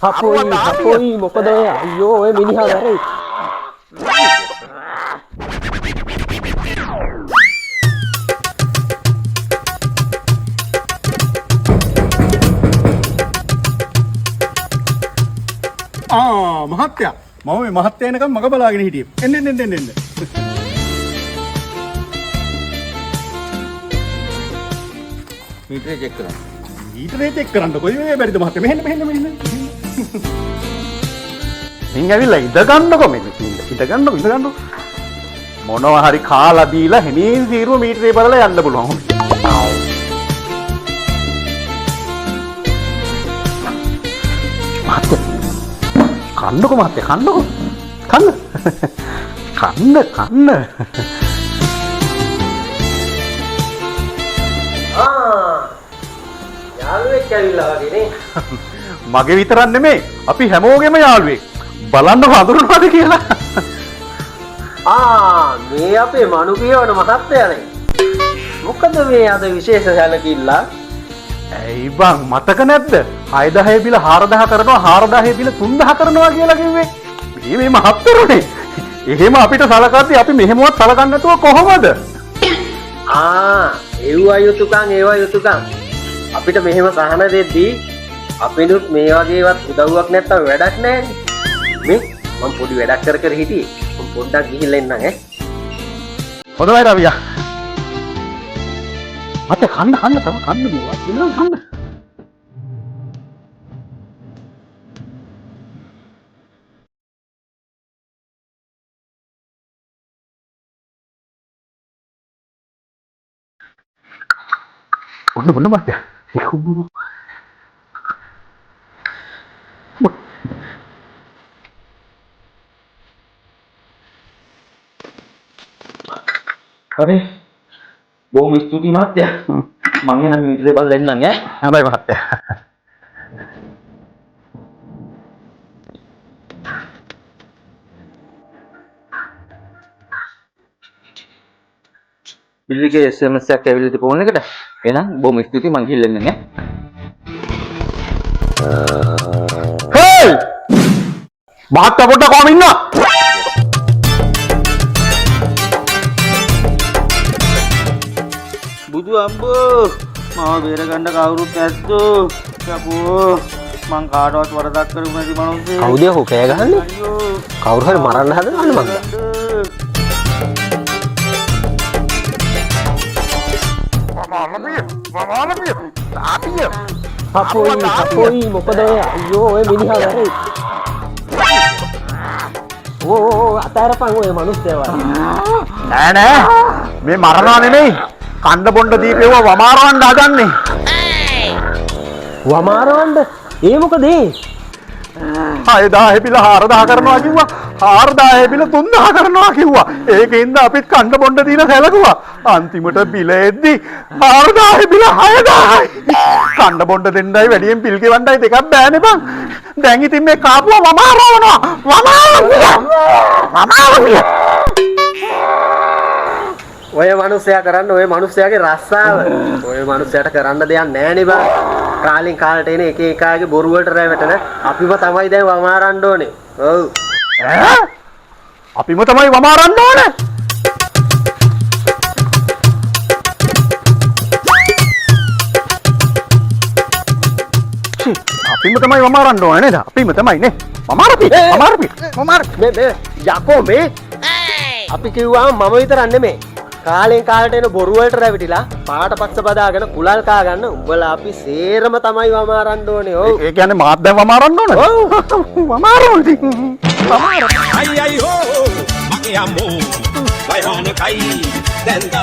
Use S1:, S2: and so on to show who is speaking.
S1: අපොයි මොකද අයියෝ ඔය මිනිහා වැරේ.
S2: මහත්තයා මම මේ මහත්තයා එනකම් මග බලාගෙන හිටියේ. එන්න.
S3: මීටරේ චෙක් කරන්න.
S2: මීටරේ චෙක් කරන්න කොයි වෙලේ බැරිද මහත්තයා? මෙහෙන්න. මින් ඇවිල්ලා ඉඳ ගන්නකො මෙන්න. ඉඳ ගන්නකො. මොනවා හරි කාලා බීලා හැමීන් සීරුව මීටරේ බලලා යන්න පුළුවන්. කන්නකො මහත්තයා කන්නකො. කන්න.
S1: යාළුවෙක් ඇවිල්ලා වගේ නේ.
S2: මගේ විතරක් නෙමෙයි අපි හැමෝගෙම යාළුවෙක්. බලන්න හඳුනනවාද කියලා.
S1: මේ අපේ මනු පියවන මහත්තයානේ. මොකද මේ අද විශේෂ සැලකිල්ල?
S2: ඇයි බං මතක නැද්ද? 6000 බිල 4000 කරනවා 4000 බිල 3000 කරනවා කියලා කිව්වේ. මේ මහත්තරුනේ. එහෙම අපිට සලකද්දි අපි මෙහෙමවත් සලකන්නේ නැතුව කොහොමද?
S1: ඒවා යුතුයකම්. අපිට මෙහෙම සහන දෙද්දී අපිනුත් මේ වගේවත් උදව්වක් නැත්තම් වැඩක් නැහැනේ. මේ මම පොඩි වැඩක් කර හිටියේ. මම පොඩ්ඩක් ගිහිල්ලා එන්නම් ඈ.
S2: හොඳයි රවියා. මට කන්න තව කන්න බිව්වා. කන්න. ඔන්න මහත්තයා.
S3: හරි. බොහොම ස්තුතියි මහත්තයා. මම එහෙනම් මීටරේ බලලා එන්නම් ඈ.
S2: හොඳයි මහත්තයා.
S3: බිල් එකේ SMS එකක් ඇවිල්ලා ඉති ෆෝන් එකට. එහෙනම් බොහොම ස්තුතියි මං ගිහින් එන්නම් ඈ.
S2: හේයි! මහත්තයා පොඩ්ඩක් කොහම ඉන්නවා?
S3: බුදු අම්බෝ මාව බේර ගන්න කවුරුත් නැද්දෝ. යකෝ මං කාටවත් වරදක් කරු නැති මනුස්සයෙක්.
S1: කවුද යකෝ කෑ ගහන්නේ? කවුරු හරි මරන්න හදනවද මන්ද? අපොයි මොකද අයියෝ ඔය මිනිහා වැරේ. අතාරපන් ඔය මිනිස්සයා.
S2: නෑ මේ මරනවා නෙමෙයි. කණ්ඩ බොණ්ඩ දීපේව වමාරවන්න හදන්නේ.
S1: වමාරවන්න? ඒ මොකද ඒ?
S2: 6000 බිල 4000 කරනවා කිව්වා. 4000 බිල 3000 කරනවා කිව්වා. ඒකෙන්ද අපිත් කණ්ඩ බොණ්ඩ දීලා සැලකුවා. අන්තිමට බිල එද්දි 4000 බිල 6000යි. කණ්ඩ බොණ්ඩ දෙන්නයි වැඩියෙන් බිල් ගෙවන්නයි දෙකක් බෑනේ බං. දැන් ඉතින් මේ කාපුවා වමාරවනවා. වමාරනවා.
S1: ඔය මිනිස්සයා කරන්න ඔය මිනිස්සයාගේ රස්සාව. ඔය මිනිස්සයාට කරන්න දෙයක් නෑනේ බං. කාලෙන් කාලට එන එක එකාගේ බොරු වලට රැවටෙන අපිම තමයි දැන් වමාරන්න ඕනේ. ඔව්.
S2: අපිම තමයි වමාරන්න ඕනේ. අපිම තමයි වමාරන්න ඕනේ නේද? අපිම තමයි නේ. වමාරපි.
S1: මේ යකෝ මේ අපි කිව්වා මම විතරක් නෙමෙයි. කාලෙන් කාලට එන බොරු වලට රැවටිලා පාට පක්ෂ බදාගෙන කුලල් කා ගන්න උඹලා අපි සේරම තමයි වමාරන්න ඕනේ. ඔව්.
S2: ඒ කියන්නේ මාත් දැන් වමාරන්න ඕනේ.
S1: ඔව්.
S2: වමාරන්න ඉතින්.
S4: Ai ho, maki amo, bayane kai, then the